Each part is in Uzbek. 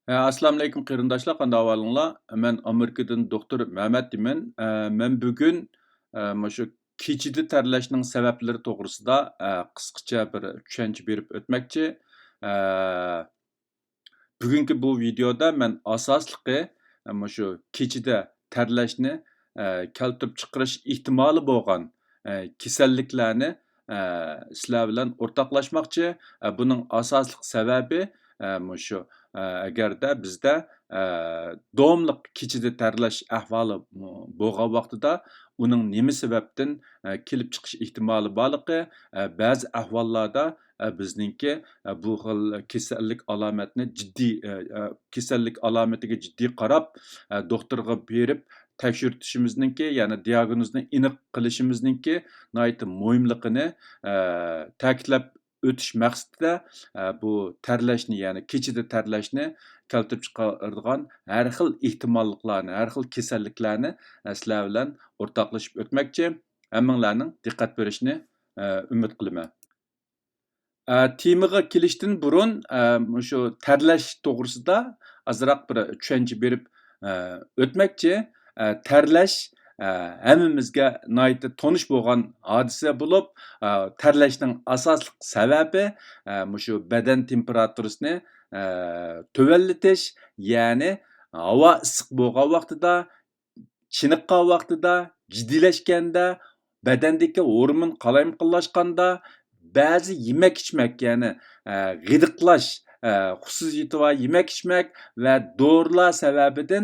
Assalamu alaykum qarindoshlar, qanday ahvolinglar? Men Amerikadan doktor Mehmet deyman. Men bugun shu kechida terlashning sabablari to'g'risida qisqacha bir tushuncha berib o'tmoqchi. Eee, Bugungi bu videoda men asosliqi shu kechida terlashni keltirib chiqarish ehtimoli bo'lgan kasalliklarni sizlar bilan o'rtoqlashmoqchi. Buning asosliq sababi shu agarda bizda davomliq kechida terlash ahvoli bo'lgan vaqtida uning nima sababdan kelib chiqish ehtimoli borligi ba'zi ahvollarda bizningki bu xil kasallik alomatini jiddiy kasallik alomatiga jiddiy qarab doktorga berib tekshirtishimizningki, ya'ni diagnozni aniq qilishimizningki nihoyatda muhimligini ta'kidlab o'tish maqsadida bu terlashni, ya'ni kechida terlashni keltirib chiqaradigan har xil ehtimolliklarni, har xil kasalliklarni sizlar bilan o'rtoqlashib o'tmoqchi. Hammanglarning diqqat berishini umid qilaman. Temaga kelishdan burun shu terlash to'g'risida ozroq bir tushuncha berib o'tmoqchi. Terlash hammamizga nihoyatda tonish bo'lgan hodisa bo'lib, terlashning asosli sababi shu badan temperaturasini tövənletish, ya'ni havo issiq bo'lgan vaqtida, chiniqqan vaqtida, jiddiylashganda, badandagi hormon qalaymiqonlashganda, ba'zi yemak-ichmak, ya'ni g'idiqlash xususiyati va yemak-ichmak va dorilar sababidan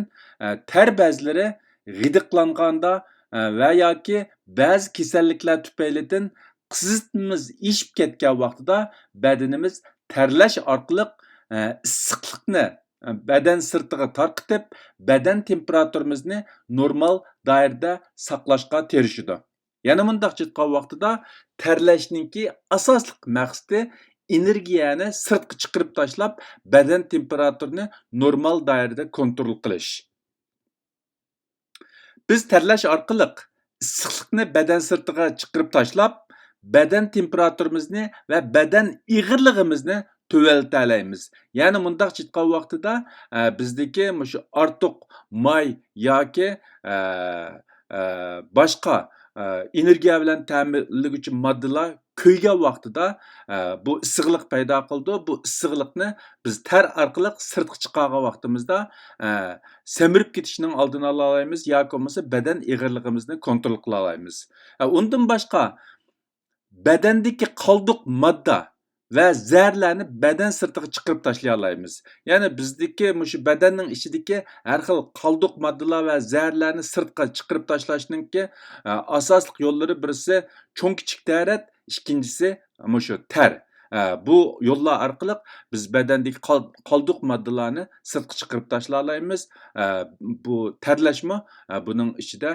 ter bezlari g'idiqlanganda va yoki ba'zi kasalliklar tufaylidan qizitmamiz eshib ketgan vaqtida badanimiz terlash orqali issiqlikni badan sirtiga tarqitib, badan temperaturamizni normal doirada saqlashga tirishadi. Yana mundaq aytgan vaqtida terlashninki asosli maqsadi energiyani sirtqa chiqarib tashlab, badan temperaturini normal doirada kontrol qilish. Biz terlash orqali issiqlikni badan sirtiga chiqarib tashlab, badan temperaturimizni va badan ig'irligimizni tövaltalaymiz. Ya'ni mundaq aytgan vaqtida bizdagi shu ortiq may yoki boshqa energiya bilan ta'minlaguvchi moddalar ko'ygan vaqtida bu issiqlik paydo qildi. Bu issiqlikni biz ter orqali sirtqa chiqargan vaqtimizda semirib ketishining oldini ola olamiz yoki bo'lmasa badan ig'irligimizni kontrol qila olamiz. Undan boshqa badandagi qoldiq modda va zarlarni badan sirtiga chiqarib tashlay olamiz. Ya'ni bizdagi shu badanning ichidagi har xil qoldiq moddalar va zarlarni sirtga chiqarib tashlashninki asosli yo'llari birisi cho'ng kichik tarat, ikkinchisi shu ter. Bu yo'llar orqali biz badandagi qoldiq moddalarni sirtga chiqarib tashlay olamiz. Bu terlashmi buning ichida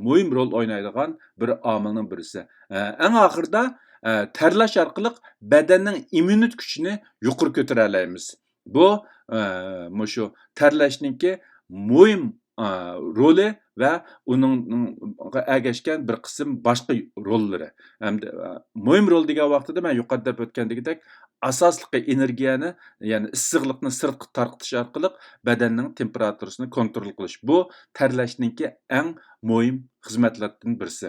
muhim rol o'ynaydigan bir omilning birisi. Eng oxirida terlash orqali badanning immunitet kuchini yuqori ko'tara olamiz. Bu shu terlashninki muhim roli va uningga ergashgan bir qism boshqa rollari. Hamda muhim rol degan vaqtida men yuqorida o'tgandagidek asosli energiyani, ya'ni issiqlikni sirtqa tarqitish orqali badanning temperaturasini kontrol qilish. Bu terlashninki eng muhim xizmatlardan birisi.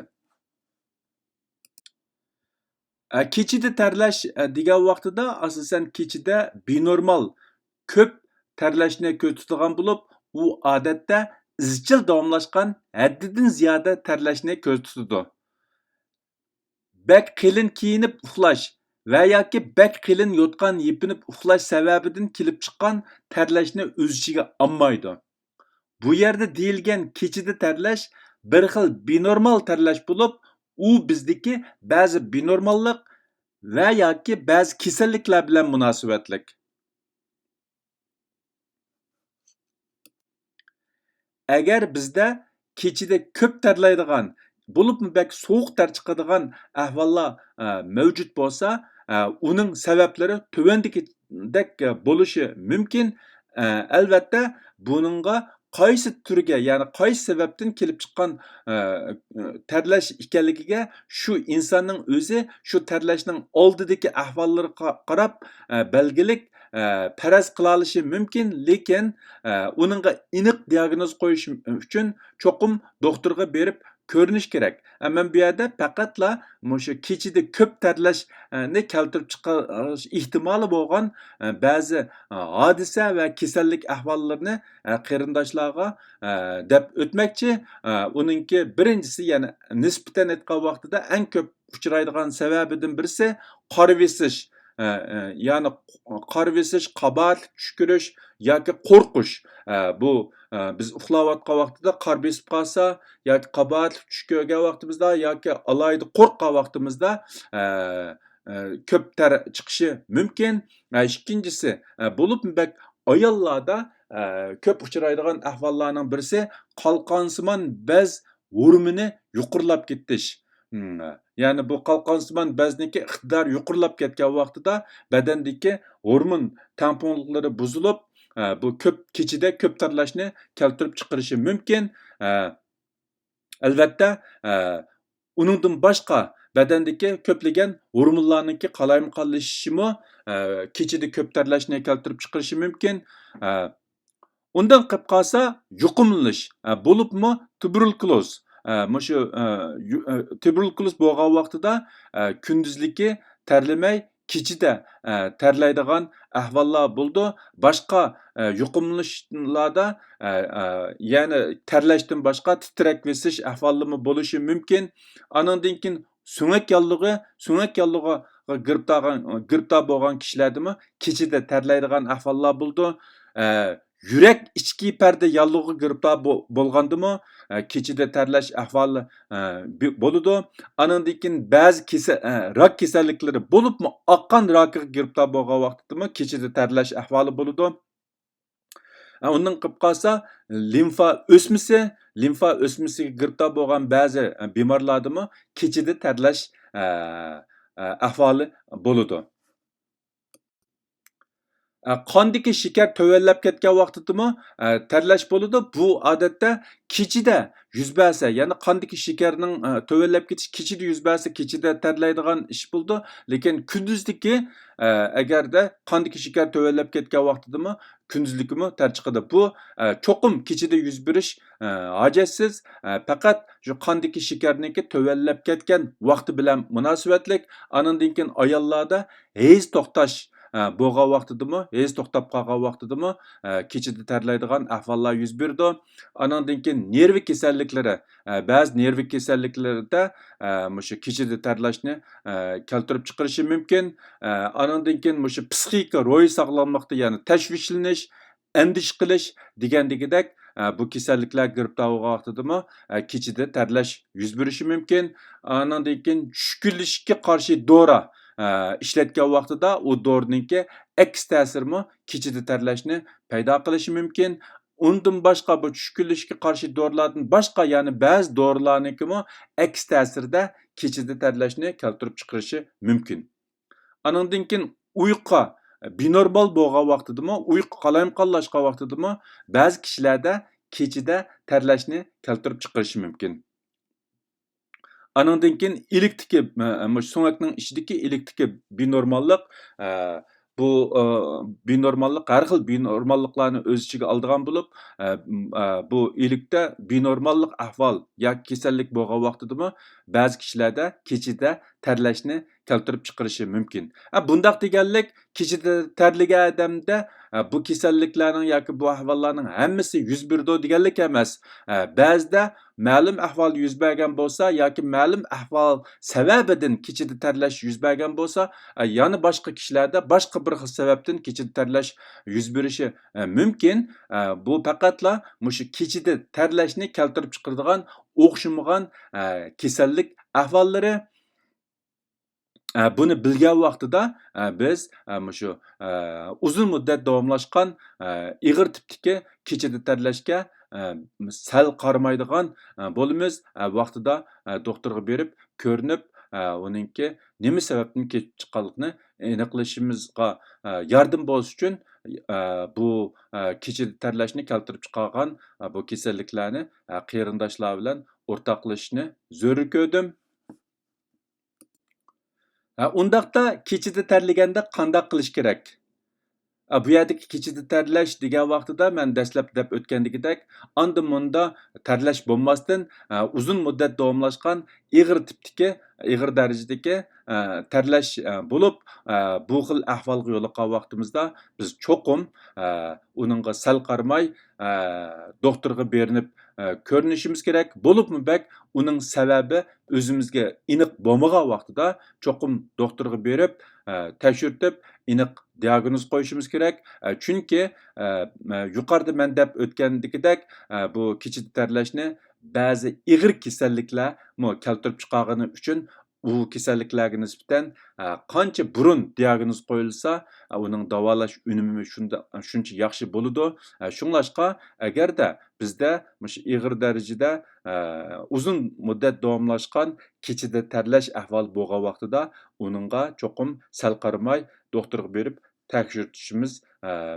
Kechida terlash degan vaqtida asosan kechida benormal ko'p terlashni ko'rsatadigan bo'lib, u odatda izchil davomlashgan haddidan ziyoda terlashni ko'rsatadi. Bak qalin kiyinib uxlash va yoki bak qalin yotgan yepinib uxlash sababidan kelib chiqqan terlashni o'z ichiga olmaydi. Bu yerda deyilgan kechida terlash bir xil benormal terlash bo'lib, u bizdagi ba'zi benormallik va yoki ba'zi kasalliklar bilan munosabatlik. Agar bizda kechida ko'p terlaydigan, bo'libmi bak sovuq ter chiqadigan ahvollar mavjud bo'lsa, uning sabablari tuvandagidek bo'lishi mumkin. Albatta, buningga qaysi turga, ya'ni qaysi sababdan kelib chiqqan terlash ekanligiga shu insonning o'zi shu terlashning oldidagi ahvollariga qarab belgilik paraz qila olishi mumkin, lekin uningga aniq diagnoz qo'yish uchun cho'qim doktorga berib ko'rinish kerak. Men bu yerda faqatla mushu kechida ko'p terlashni keltirib chiqarish ehtimoli bo'lgan ba'zi hodisa va kasallik ahvollarini qarindoshlarga deb o'tmoqchi. Uningki birinchisi, ya'ni nisbatan aytgan vaqtida eng ko'p uchraydigan sababidan birisi qor besish. Ya'ni qor besish, qabatli tush ko'rish yoki qo'rqish. Bu biz uxlayotgan vaqtida qor besib qolsa yoki qabatli tush ko'rgan vaqtimizda yoki alayda qo'rqqan vaqtimizda ko'p ter chiqishi mumkin. Ikkinchisi, bo'lib ayollarda ko'p uchraydigan ahvollarning birisi qalqonsimon bez o'rmini yuqorilab ketish. Ya'ni bu qalqonsimon bezniki iqtidor yuqorilab ketgan vaqtida badandagi hormon tamponliklari buzilib, bu ko'p kechida ko'p terlashni keltirib chiqarishi mumkin. Albatta, uningdan boshqa badandagi ko'plagan hormonlarniki qalayimqonlashishimi kechida ko'p terlashni keltirib chiqarishi mumkin. Undan qilib qolsa yuqumlanish, bo'libmi tuberkuloz. Mushu tuberkuloz bo'lgan vaqtida kunduzligi terlamay, kechida terlaydigan ahvollar bo'ldi. Boshqa yuqumlanishlarda ya'ni terlashdan boshqa titrak besish ahvollari bo'lishi mumkin. Anandan keyin so'ngak yallig'iga giribdor bo'lgan kishilardami kechida terlaydigan ahvollar bo'ldi. Yurak ichki parda yallig'iga giribdor bo'lgandimi kechida terlash ahvoli bo'ladi. Anandan keyin ba'zi rak kasalliklari bo'libmi oqqan rakiga giribdor bo'lgan vaqtidami kechida terlash ahvoli bo'ladi. Undan qilib qolsa limfa o'smasiga giribdor bo'lgan ba'zi bemorlardami kechida terlash ahvoli bo'ladi. Qondagi shakar tövellab ketgan vaqtidami terlash bo'ladi. Bu odatda kechida yuz bersa, ya'ni qondagi shakarning tövellab ketishi kechida yuz bersa, kechida terlaydigan ish bo'ldi. Lekin kunduzligi agarda qondagi shakar tövellab ketgan vaqtidami kunduzligimi ter chiqadi. Bu cho'qim kechida yuz berish hojatsiz. Faqat shu qondagi shakarniki tövellab ketgan vaqti bilan munosabatlik. Anandan keyin ayollarda hez to'xtash bo'lgan vaqtidami, hez to'xtab qolgan vaqtidami kechida terlaydigan ahvollar yuz berdi. Anandan keyin nervi kasalliklari, ba'zi nervi kasalliklarida mushu kechida terlashni keltirib chiqarishi mumkin. Anandan keyin mushu psixika, ruhiy sog'lomlikda, ya'ni tashvishlanish, andish qilish degandagidek bu kasalliklar giribdor bo'lgan vaqtidami kechida terlash yuz berishi mumkin. Anandan keyin tushkunlikka qarshi dori ishlatgan vaqtida u dorininki aks ta'sirmi kechida terlashni paydo qilishi mumkin. Undan boshqa bu tushkunlikka qarshi dorilardan boshqa, ya'ni ba'zi dorilarnikimi aks ta'sirda kechida terlashni keltirib chiqarishi mumkin. Anandan keyin uyqu binormal bo'lgan vaqtidami, uyqu qalayimqonlashgan vaqtidami ba'zi kishilarda kechida terlashni keltirib chiqarishi mumkin. Anandan keyin ilikdagi so'ngakning ichidagi ilikdagi binormallik, bu binormallik har xil binormalliklarni o'z ichiga oladigan bo'lib, bu ilikda binormallik ahvol yoki kasallik bo'lgan vaqtidami ba'zi kishilarda kechida terlashni keltirib chiqarishi mumkin. Bundaq deganlik kechida terlagan odamda bu kasalliklarning yoki bu ahvollarning hammasi yuz berdi deganlik emas. Ba'zida ma'lum ahvol yuz bergan bo'lsa yoki ma'lum ahvol sababidan kechida terlash yuz bergan bo'lsa, yana boshqa kishilarda boshqa bir xil sababdan kechida terlash yuz berishi mumkin. Bu faqatla mushu kechida terlashni keltirib chiqaradigan o'xshamagan kasallik ahvollari. Buni bilgan vaqtida biz mushu uzun muddat davomlashgan ig'ir tipdagi kechida terlashga sal qaramaydigan bo'lamiz. Vaqtida doktorga berib ko'rinib, uningki nima sababdan kelib chiqqanligini aniqlashimizga yordam bo'lish uchun bu kechida terlashni keltirib chiqargan bu kasalliklarni qarindoshlar bilan o'rtoqlashishni zo'r ko'rdim. Undaqda kechida terlaganda qanday qilish kerak? Bu yerdagi kechida terlash degan vaqtida men dastlab deb o'tgandagidek, anda-munda terlash bo'lmasdan, uzun muddat davomlashgan ig'ir tipdagi, ig'ir darajadagi terlash bo'lib, bu xil ahvolga yo'liqqan vaqtimizda biz cho'qim uningga sal qaramay, doktorga berinib ko'rinishimiz kerak. Bo'libmi bak, uning sababi o'zimizga aniq bo'lmagan vaqtida cho'qim doktorga berib, tekshirtib, aniq diagnoz qo'yishimiz kerak. Chunki yuqorida men deb o'tgandagidek, bu kechida terlashni ba'zi ig'ir kasalliklarmi keltirib chiqargani uchun u kasalliklarga nisbatan qancha burun diagnoz qo'yilsa, uning davolash unumi shuncha yaxshi bo'ladi. Shunglashqa agarda bizda mushu ig'ir darajada uzun muddat davomlashgan kechida terlash ahvoli bo'lgan vaqtida uningga cho'qim sal qaramay doktorga berib tekshirtishimiz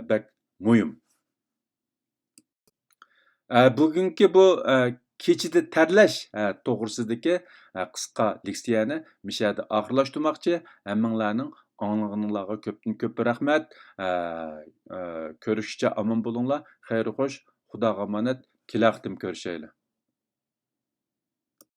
bek muhim. Bugungi bu kechida terlash to'g'risidagi qisqa leksiyani mushu yerda oxirlashtirmoqchi. Hammanglarning anglag'aninglarga ko'pdan ko'p rahmat. Ko'rishguncha omon bo'linglar. Xayr-xo'sh, Xudoga omonat. Kelaqtim ko'rishaylik.